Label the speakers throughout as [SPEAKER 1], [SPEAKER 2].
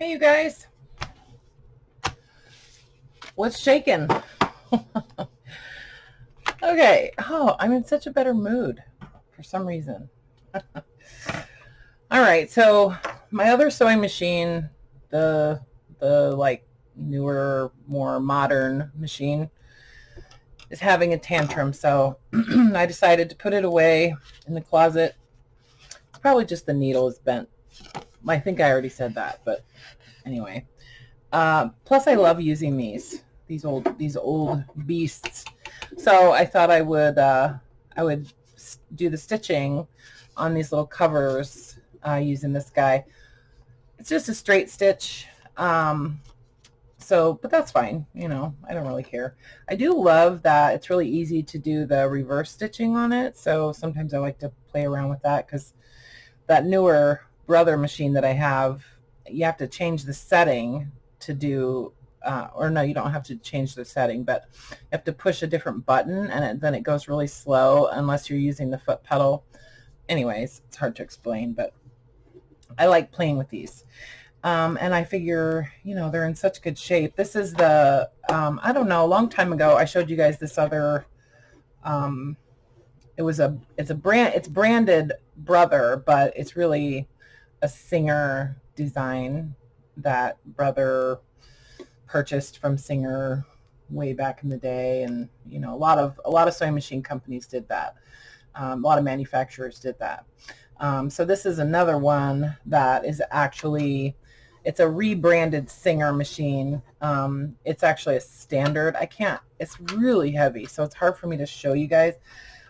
[SPEAKER 1] Hey, you guys. What's shaking? Okay. Oh, I'm in such a better mood for some reason. All right. So my other sewing machine, the like newer, more modern machine, is having a tantrum. So I decided to put it away in the closet. It's probably just the needle is bent. I think I already said that, but anyway. Plus, I love using these old beasts. So I thought I would do the stitching on these little covers using this guy. It's just a straight stitch. But that's fine. You know, I don't really care. I do love that it's really easy to do the reverse stitching on it. So sometimes I like to play around with that because that newer Brother machine that I have, you have to change the setting to do, or no, you don't have to change the setting, but you have to push a different button, and then it goes really slow unless you're using the foot pedal. Anyways, it's hard to explain, but I like playing with these. And I figure, you know, they're in such good shape. This is the, I don't know, a long time ago, I showed you guys this other, it's branded Brother, but it's really a Singer design that Brother purchased from Singer way back in the day. And, you know, a lot of sewing machine companies did that. A lot of manufacturers did that. So this is another one that is actually, it's a rebranded Singer machine. It's actually a standard. It's really heavy, so it's hard for me to show you guys.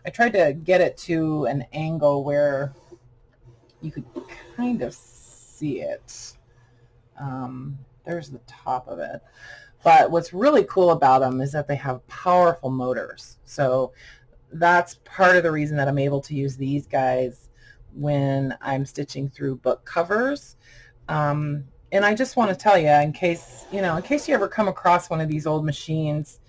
[SPEAKER 1] I tried to get it to an angle where you could kind of see it. There's the top of it. But what's really cool about them is that they have powerful motors. So that's part of the reason that I'm able to use these guys when I'm stitching through book covers. And I just want to tell you, in case you ever come across one of these old machines,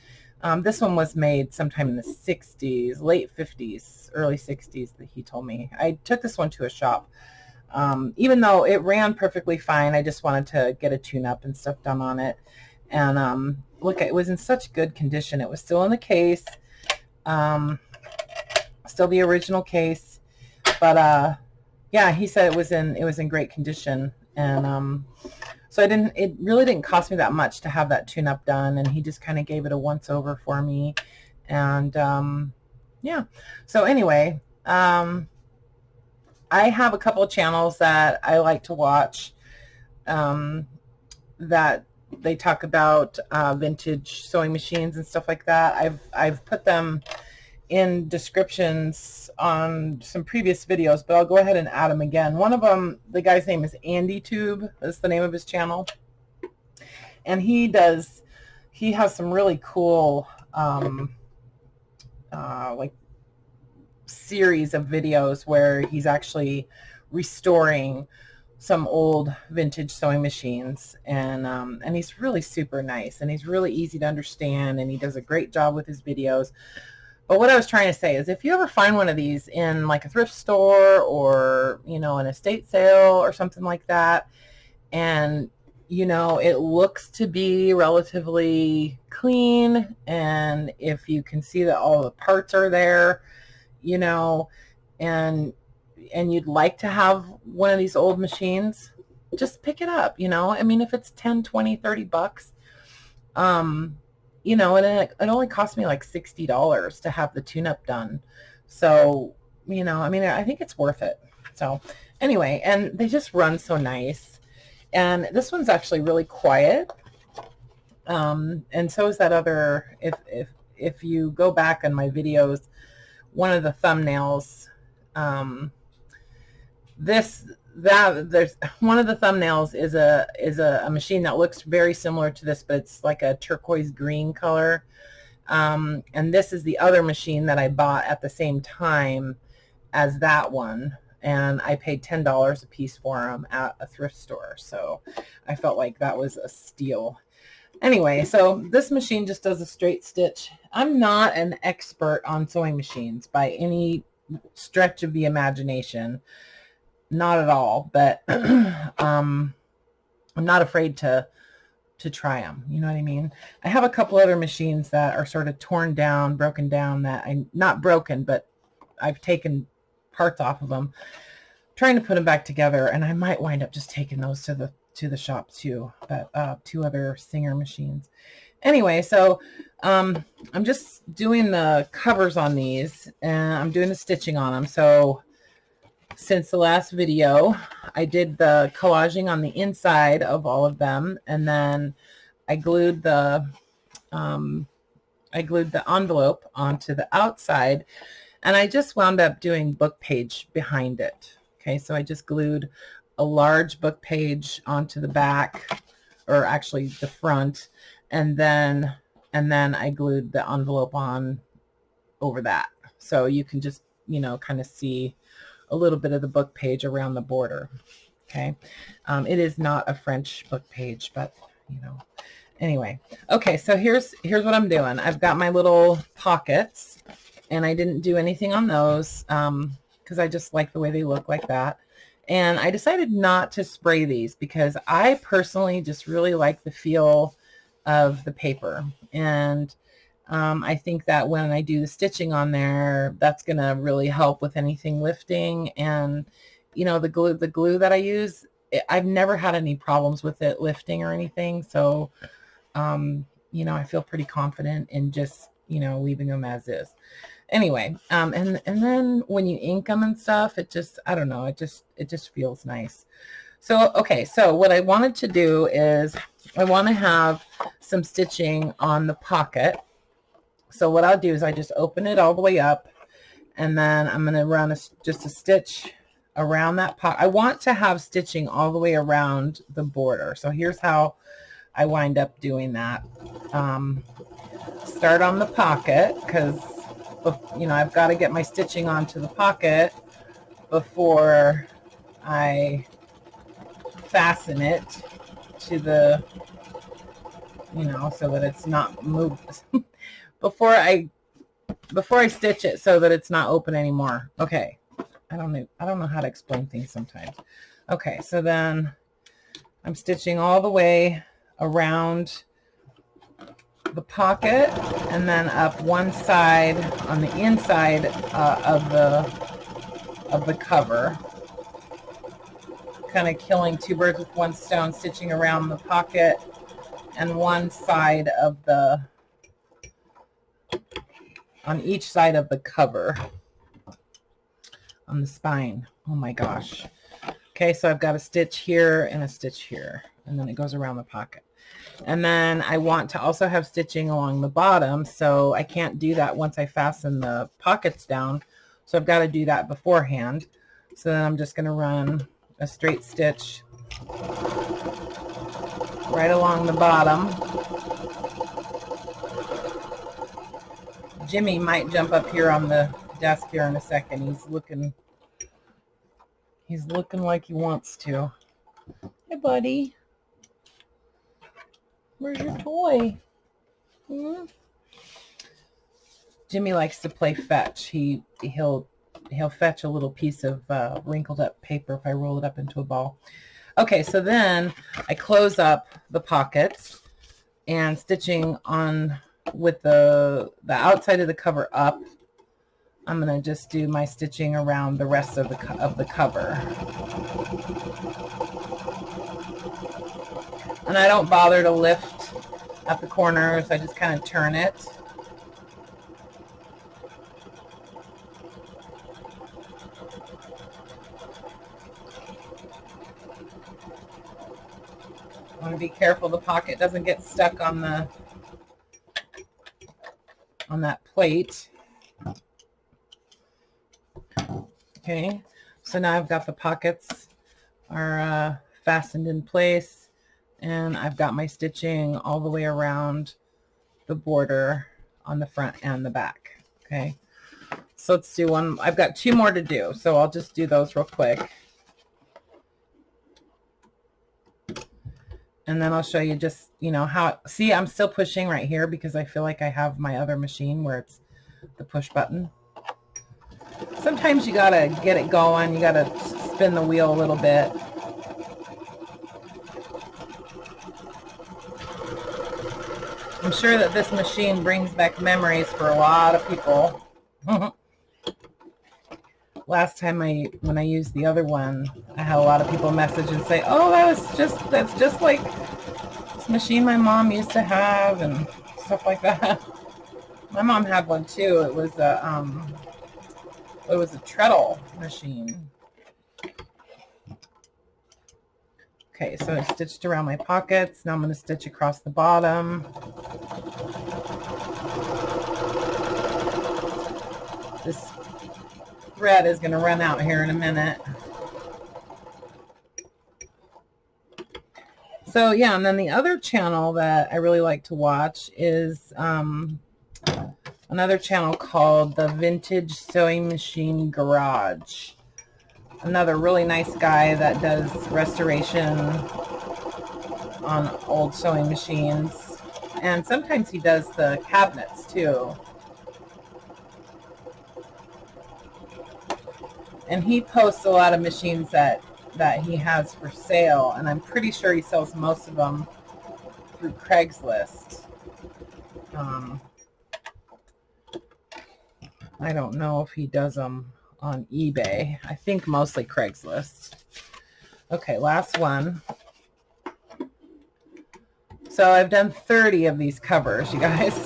[SPEAKER 1] this one was made sometime in the 60s, late 50s, early 60s, that he told me. I took this one to a shop. Even though it ran perfectly fine, I just wanted to get a tune-up and stuff done on it. And look, it was in such good condition. It was still in the case, still the original case. But yeah, he said it was in great condition. And so it really didn't cost me that much to have that tune-up done, and he just kind of gave it a once-over for me. And yeah, so anyway, I have a couple of channels that I like to watch that they talk about vintage sewing machines and stuff like that. I've put them in descriptions on some previous videos, but I'll go ahead and add them again. One of them, the guy's name is Andy Tube. That's the name of his channel. And he has some really cool like series of videos where he's actually restoring some old vintage sewing machines, and he's really super nice, and he's really easy to understand, and he does a great job with his videos. But what I was trying to say is, if you ever find one of these in like a thrift store or, you know, an estate sale or something like that, and, you know, it looks to be relatively clean, and if you can see that all the parts are there, you know, and you'd like to have one of these old machines, just pick it up, you know. I mean, if it's 10, 20, 30 bucks, you know, and it only cost me like $60 to have the tune-up done. So, you know, I mean, I think it's worth it. So anyway, and they just run so nice. And this one's actually really quiet. And so is that other, if you go back on my videos, one of the thumbnails, there's one of the thumbnails is a machine that looks very similar to this, but it's like a turquoise green color. And this is the other machine that I bought at the same time as that one, and I paid $10 a piece for them at a thrift store. So I felt like that was a steal. Anyway, so this machine just does a straight stitch. I'm not an expert on sewing machines by any stretch of the imagination. Not at all, but I'm not afraid to try them. You know what I mean? I have a couple other machines that are sort of torn down, broken down, that not broken, but I've taken parts off of them, trying to put them back together, and I might wind up just taking those to the shop too. But 2 other Singer machines. Anyway, so I'm just doing the covers on these, and I'm doing the stitching on them. So since the last video, I did the collaging on the inside of all of them, and then I glued the envelope onto the outside, and I just wound up doing book page behind it. Okay, so I just glued a large book page onto the back, or actually the front, and then I glued the envelope on over that. So you can just, kind of see a little bit of the book page around the border. Okay. It is not a French book page, but anyway. Okay, so here's what I'm doing. I've got my little pockets, and I didn't do anything on those because I just like the way they look like that. And I decided not to spray these because I personally just really like the feel of the paper. And I think that when I do the stitching on there, that's going to really help with anything lifting. And, the glue that I use, I've never had any problems with it lifting or anything. So, I feel pretty confident in just, leaving them as is. Anyway, and then when you ink them and stuff, it just, I don't know, it just feels nice. So, okay, so what I wanted to do is I want to have some stitching on the pocket. So what I'll do is I just open it all the way up, and then I'm going to run just a stitch around that pocket. I want to have stitching all the way around the border. So here's how I wind up doing that. Start on the pocket, because I've got to get my stitching onto the pocket before I fasten it to the, so that it's not moved. before I stitch it, so that it's not open anymore. Okay. I don't know how to explain things sometimes. Okay, so then I'm stitching all the way around the pocket, and then up one side on the inside of the cover, kind of killing 2 birds with 1 stone, stitching around the pocket and one side of on each side of the cover on the spine. Oh my gosh. Okay, so I've got a stitch here and a stitch here, and then it goes around the pocket. And then I want to also have stitching along the bottom, so I can't do that once I fasten the pockets down. So I've got to do that beforehand. So then I'm just going to run a straight stitch right along the bottom. Jimmy might jump up here on the desk here in a second. He's looking like he wants to. Hey, buddy. Where's your toy? Jimmy likes to play fetch. He'll fetch a little piece of wrinkled up paper if I roll it up into a ball. Okay, so then I close up the pockets, and stitching on with the outside of the cover up, I'm going to just do my stitching around the rest of the cover. And I don't bother to lift at the corners. I just kind of turn it. I want to be careful the pocket doesn't get stuck on that plate. Okay, so now I've got the pockets are fastened in place, and I've got my stitching all the way around the border on the front and the back. Okay, so let's do one. I've got 2 more to do, so I'll just do those real quick, and then I'll show you just, how, see, I'm still pushing right here because I feel like I have my other machine where it's the push button. Sometimes you gotta get it going. You gotta spin the wheel a little bit. I'm sure that this machine brings back memories for a lot of people. Last time when I used the other one, I had a lot of people message and say, "Oh, that's just like this machine my mom used to have," and stuff like that. My mom had one too. It was a treadle machine. Okay, so I stitched around my pockets. Now I'm going to stitch across the bottom. This thread is going to run out here in a minute. So yeah, and then the other channel that I really like to watch is another channel called the Vintage Sewing Machine Garage. Another really nice guy that does restoration on old sewing machines, and sometimes he does the cabinets too. And he posts a lot of machines that he has for sale, and I'm pretty sure he sells most of them through Craigslist. I don't know if he does them on eBay. I think mostly Craigslist. Okay, last one. So I've done 30 of these covers, you guys.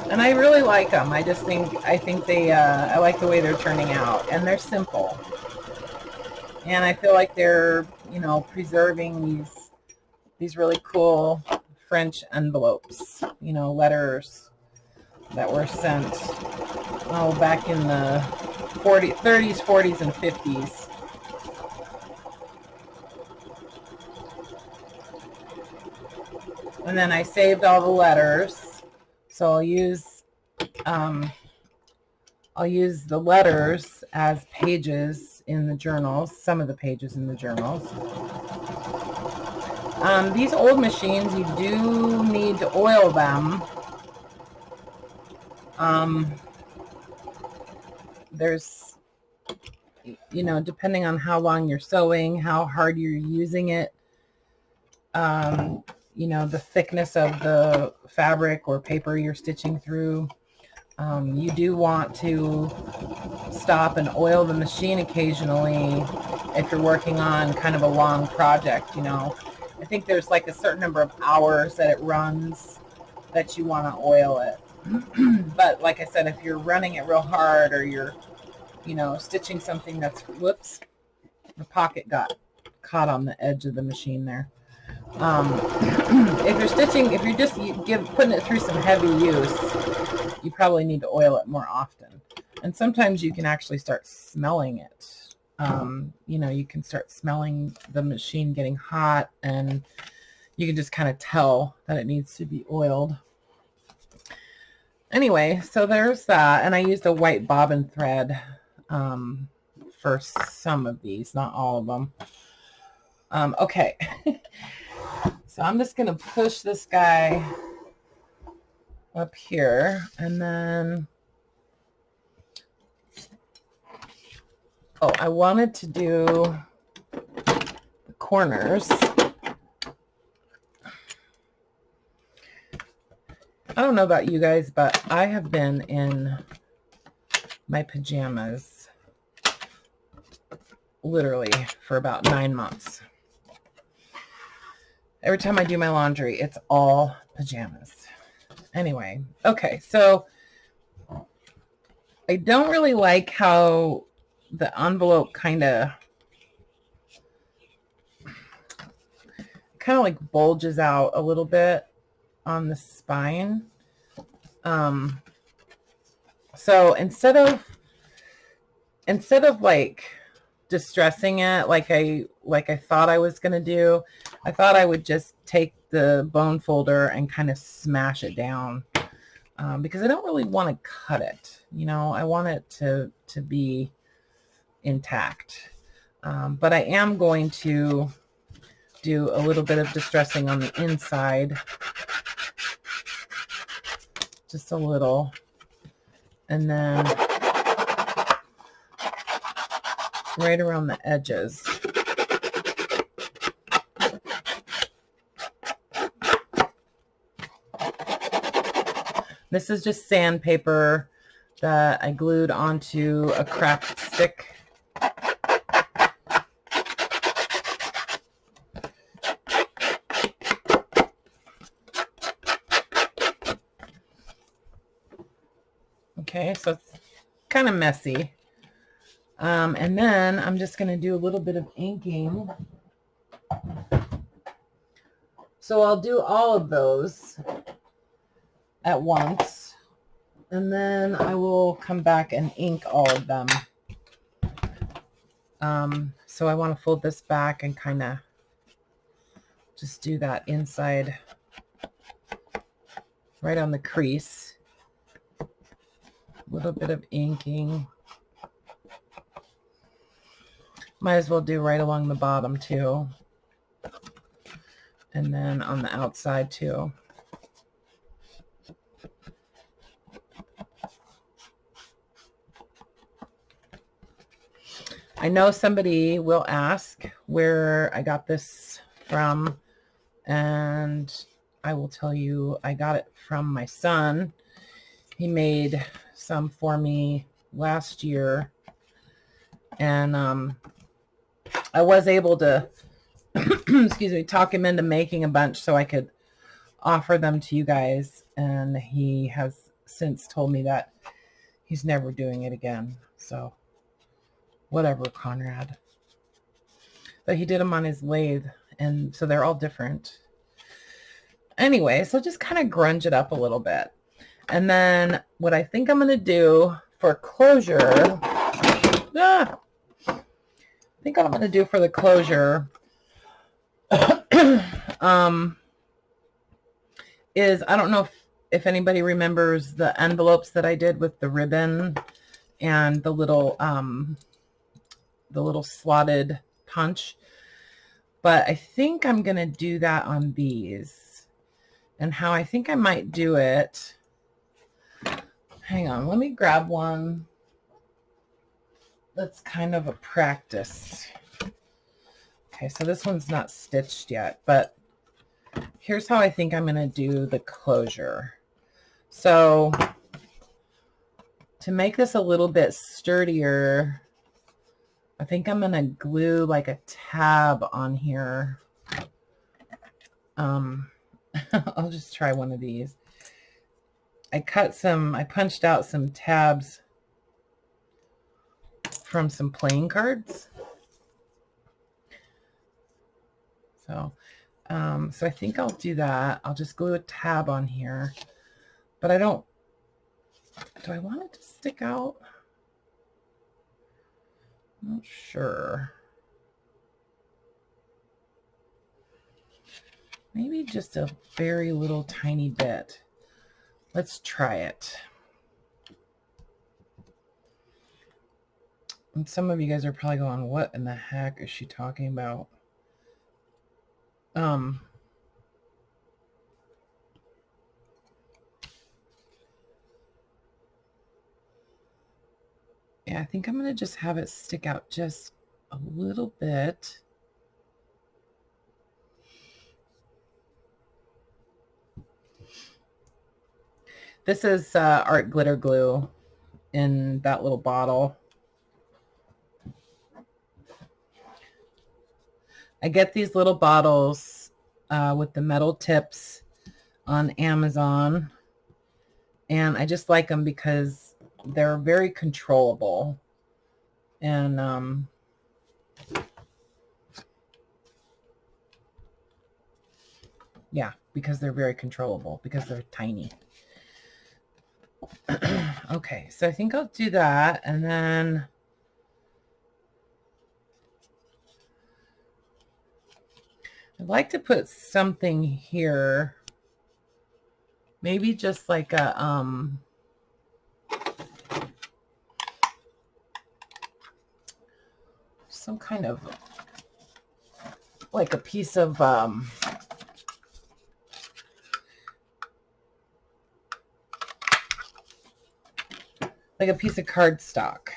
[SPEAKER 1] And I really like them. I think they, I like the way they're turning out, and they're simple. And I feel like they're, you know, preserving these really cool French envelopes, you know, letters that were sent, back in the 30s, 40s, and 50s. And then I saved all the letters, so I'll use the letters as pages in the journals, some of the pages in the journals. These old machines, you do need to oil them. There's, you know, depending on how long you're sewing, how hard you're using it, you know, the thickness of the fabric or paper you're stitching through. You do want to stop and oil the machine occasionally if you're working on kind of a long project, you know. I think there's like a certain number of hours that it runs that you want to oil it. But like I said, if you're running it real hard, or you're, you know, stitching something that's, whoops, the pocket got caught on the edge of the machine there. If you're stitching, if you're just putting it through some heavy use, you probably need to oil it more often. And sometimes you can actually start smelling it. You know, you can start smelling the machine getting hot, and you can just kind of tell that it needs to be oiled. Anyway, so there's that. And I used a white bobbin thread for some of these, not all of them. Okay. So I'm just going to push this guy up here, and then, oh, I wanted to do the corners. I don't know about you guys, but I have been in my pajamas literally for about 9 months. Every time I do my laundry, it's all pajamas. Anyway, okay, so I don't really like how the envelope kind of like bulges out a little bit on the spine. So instead of like distressing it like I thought I was going to do, I thought I would just take the bone folder and kind of smash it down, because I don't really want to cut it. You know, I want it to be intact. But I am going to do a little bit of distressing on the inside, just a little, and then right around the edges. This is just sandpaper that I glued onto a craft stick. Okay, so it's kind of messy. And then I'm just going to do a little bit of inking. So I'll do all of those at once, and then I will come back and ink all of them. So I want to fold this back and kind of just do that inside right on the crease. A little bit of inking. Might as well do right along the bottom too. And then on the outside too. I know somebody will ask where I got this from, and I will tell you I got it from my son. He made some for me last year, and I was able to excuse me, talk him into making a bunch so I could offer them to you guys, and he has since told me that he's never doing it again. So whatever, Conrad. But he did them on his lathe, and so they're all different. Anyway, so just kind of grunge it up a little bit. And then what I think I'm going to do for closure, I think what I'm going to do for the closure is, I don't know if anybody remembers the envelopes that I did with the ribbon and the little slotted punch, but I think I'm going to do that on these. And how I think I might do it, hang on, let me grab one that's kind of a practice. Okay, so this one's not stitched yet, but here's how I think I'm going to do the closure. So to make this a little bit sturdier, I think I'm going to glue like a tab on here. I'll just try one of these. I punched out some tabs from some playing cards. So I think I'll do that. I'll just glue a tab on here, but do I want it to stick out? I'm not sure. Maybe just a very little tiny bit. Let's try it. And some of you guys are probably going, what in the heck is she talking about? Yeah, I think I'm going to just have it stick out just a little bit. This is art glitter glue in that little bottle. I get these little bottles with the metal tips on Amazon, and I just like them because they're very controllable. And yeah, because they're very controllable, because they're tiny. Okay, so I think I'll do that, and then I'd like to put something here, maybe just like a some kind of like a piece of like a piece of cardstock.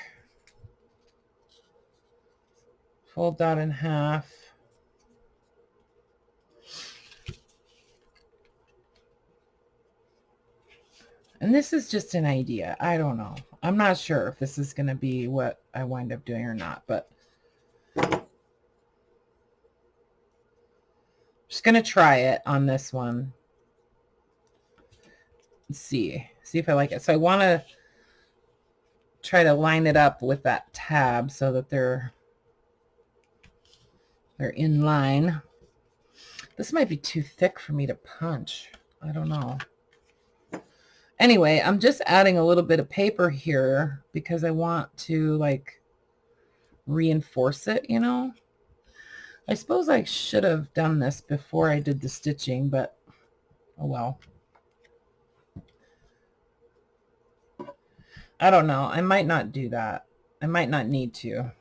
[SPEAKER 1] Fold that in half. And this is just an idea. I don't know. I'm not sure if this is going to be what I wind up doing or not, but I'm just going to try it on this one. Let's see if I like it. So I want to try to line it up with that tab so that they're in line. This might be too thick for me to punch. I don't know. Anyway, I'm just adding a little bit of paper here because I want to like reinforce it, you know. I suppose I should have done this before I did the stitching, but oh well. I don't know. I might not do that. I might not need to.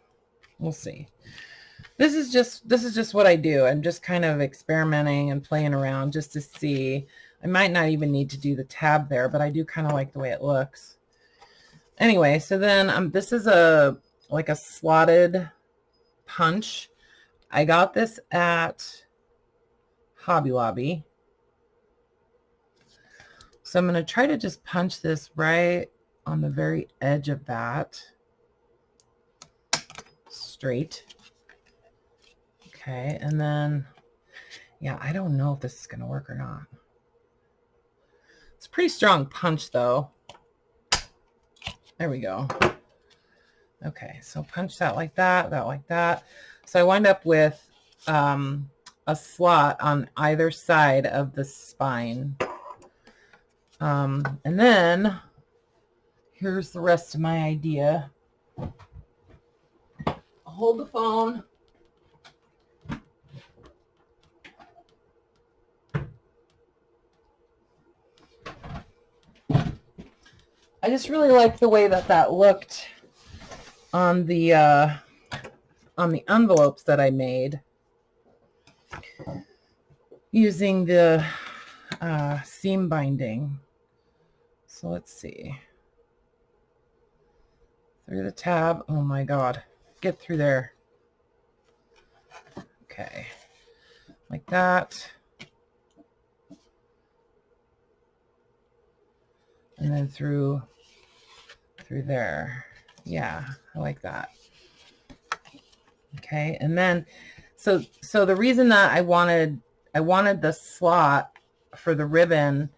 [SPEAKER 1] We'll see. This is just what I do. I'm just kind of experimenting and playing around just to see. I might not even need to do the tab there, but I do kind of like the way it looks. Anyway, so then this is like a slotted punch. I got this at Hobby Lobby. So I'm going to try to just punch this right on the very edge of that. Straight. Okay, and then, yeah, I don't know if this is going to work or not. It's a pretty strong punch, though. There we go. Okay, so punch that like that, that like that. So I wind up with a slot on either side of the spine. And then here's the rest of my idea. Hold the phone. I just really like the way that looked on the envelopes that I made using the seam binding. So let's see. Through the tab. Oh my God. Get through there. Okay. Like that. And then through there. Yeah, I like that. Okay, and then so the reason that I wanted the slot for the ribbon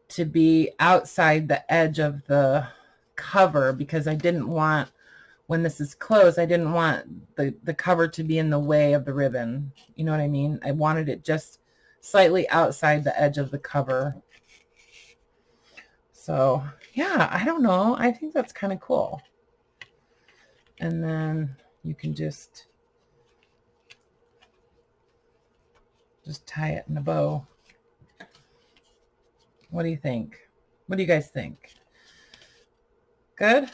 [SPEAKER 1] to be outside the edge of the cover, because I didn't want, when this is closed, I didn't want the cover to be in the way of the ribbon. You know what I mean? I wanted it just slightly outside the edge of the cover. So yeah, I don't know. I think that's kind of cool. And then you can just tie it in a bow. What do you think? What do you guys think? Good?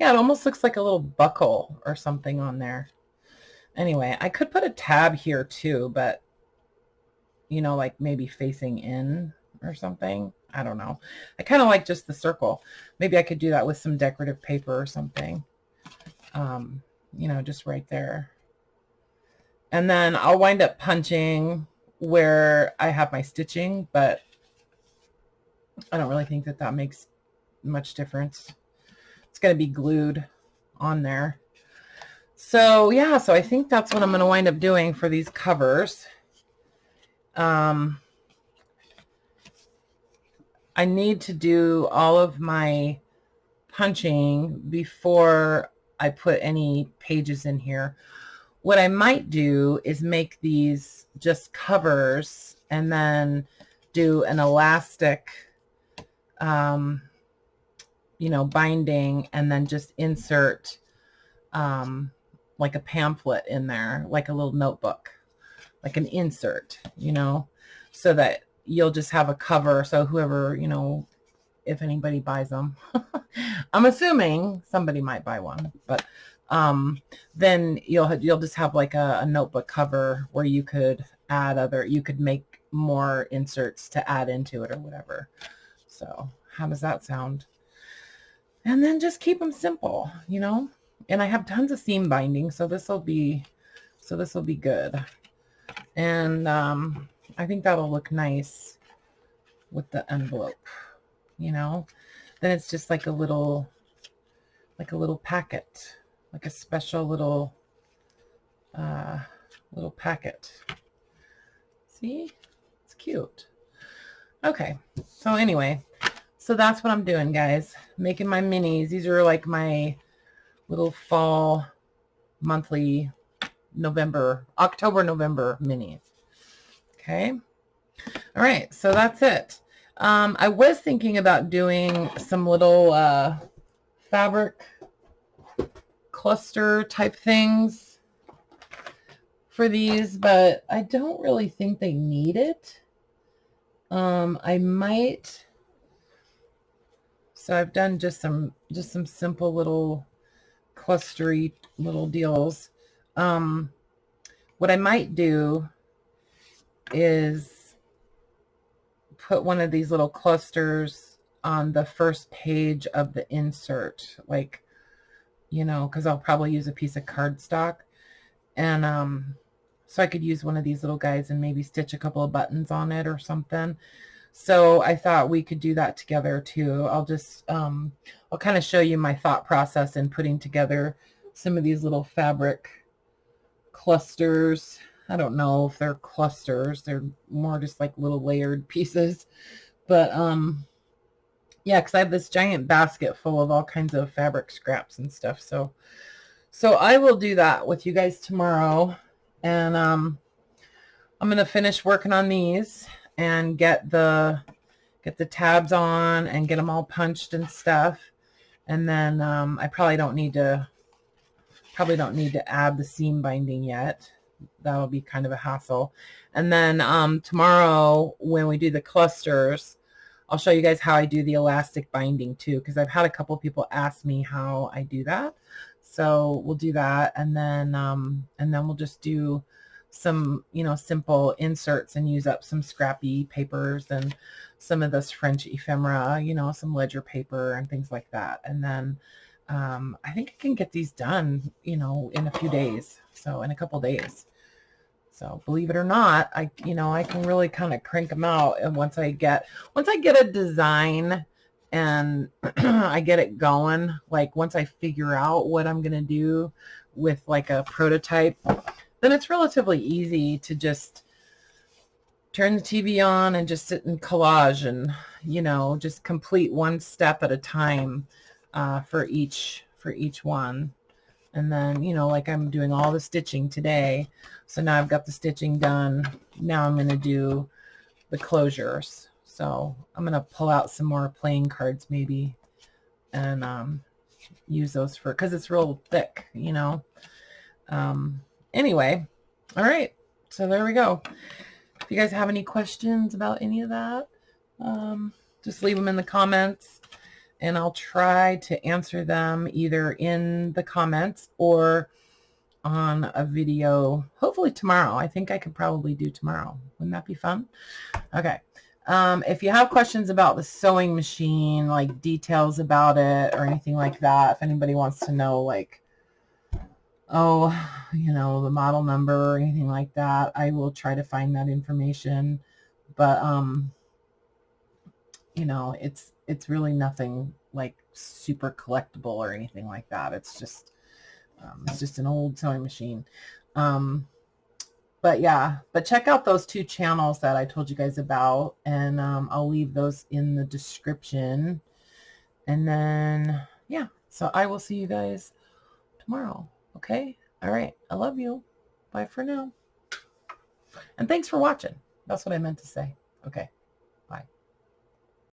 [SPEAKER 1] Yeah, it almost looks like a little buckle or something on there. Anyway, I could put a tab here too, but you know, like maybe facing in or something. I don't know. I kind of like just the circle. Maybe I could do that with some decorative paper or something. You know, just right there. And then I'll wind up punching where I have my stitching, but I don't really think that makes much difference. It's going to be glued on there. So yeah, so I think that's what I'm going to wind up doing for these covers. I need to do all of my punching before I put any pages in here. What I might do is make these just covers and then do an elastic, you know, binding, and then just insert like a pamphlet in there, like a little notebook, like an insert, you know, so that you'll just have a cover. So whoever, you know, if anybody buys them, I'm assuming somebody might buy one, but then you'll just have like a notebook cover where you could you could make more inserts to add into it or whatever. So how does that sound? And then just keep them simple, you know. And I have tons of seam binding, so this will be good. And I think that'll look nice with the envelope, you know, then it's just like a little packet, like a special little packet. See, it's cute. Okay, so anyway, so that's what I'm doing, guys, making my minis. These are like my little fall monthly October, November minis. Okay. All right. So that's it. I was thinking about doing some little fabric cluster type things for these, but I don't really think they need it. I might. So I've done just some simple little clustery little deals. What I might do is put one of these little clusters on the first page of the insert, like, you know, because I'll probably use a piece of cardstock, and so I could use one of these little guys and maybe stitch a couple of buttons on it or something. So I thought we could do that together too. I'll just I'll kind of show you my thought process in putting together some of these little fabric clusters. I don't know if they're clusters. They're more just like little layered pieces. But yeah, because I have this giant basket full of all kinds of fabric scraps and stuff. So I will do that with you guys tomorrow. And I'm going to finish working on these and get the tabs on and get them all punched and stuff. And then I probably don't need to add the seam binding yet. That'll be kind of a hassle. And then tomorrow when we do the clusters, I'll show you guys how I do the elastic binding too, because I've had a couple people ask me how I do that. So we'll do that, and then we'll just do some, you know, simple inserts and use up some scrappy papers and some of this French ephemera, you know, some ledger paper and things like that. And then I think I can get these done, you know, in a few days. So in a couple days. So believe it or not, I can really kind of crank them out. And once I get a design and I get it going, like once I figure out what I'm going to do with like a prototype, then it's relatively easy to just turn the TV on and just sit and collage and, you know, just complete one step at a time for each one. And then, you know, like I'm doing all the stitching today. So now I've got the stitching done. Now I'm going to do the closures. So I'm going to pull out some more playing cards maybe and use those for, because it's real thick, you know. Anyway, all right. So there we go. If you guys have any questions about any of that, just leave them in the comments. And I'll try to answer them either in the comments or on a video, hopefully tomorrow. I think I could probably do tomorrow. Wouldn't that be fun? Okay. If you have questions about the sewing machine, like details about it or anything like that, if anybody wants to know, like, oh, you know, the model number or anything like that, I will try to find that information. But, you know, it's really nothing like super collectible or anything like that. It's just an old sewing machine. But yeah, but check out those two channels that I told you guys about, and I'll leave those in the description. And then, yeah, so I will see you guys tomorrow. Okay? All right. I love you. Bye for now. And thanks for watching. That's what I meant to say. Okay.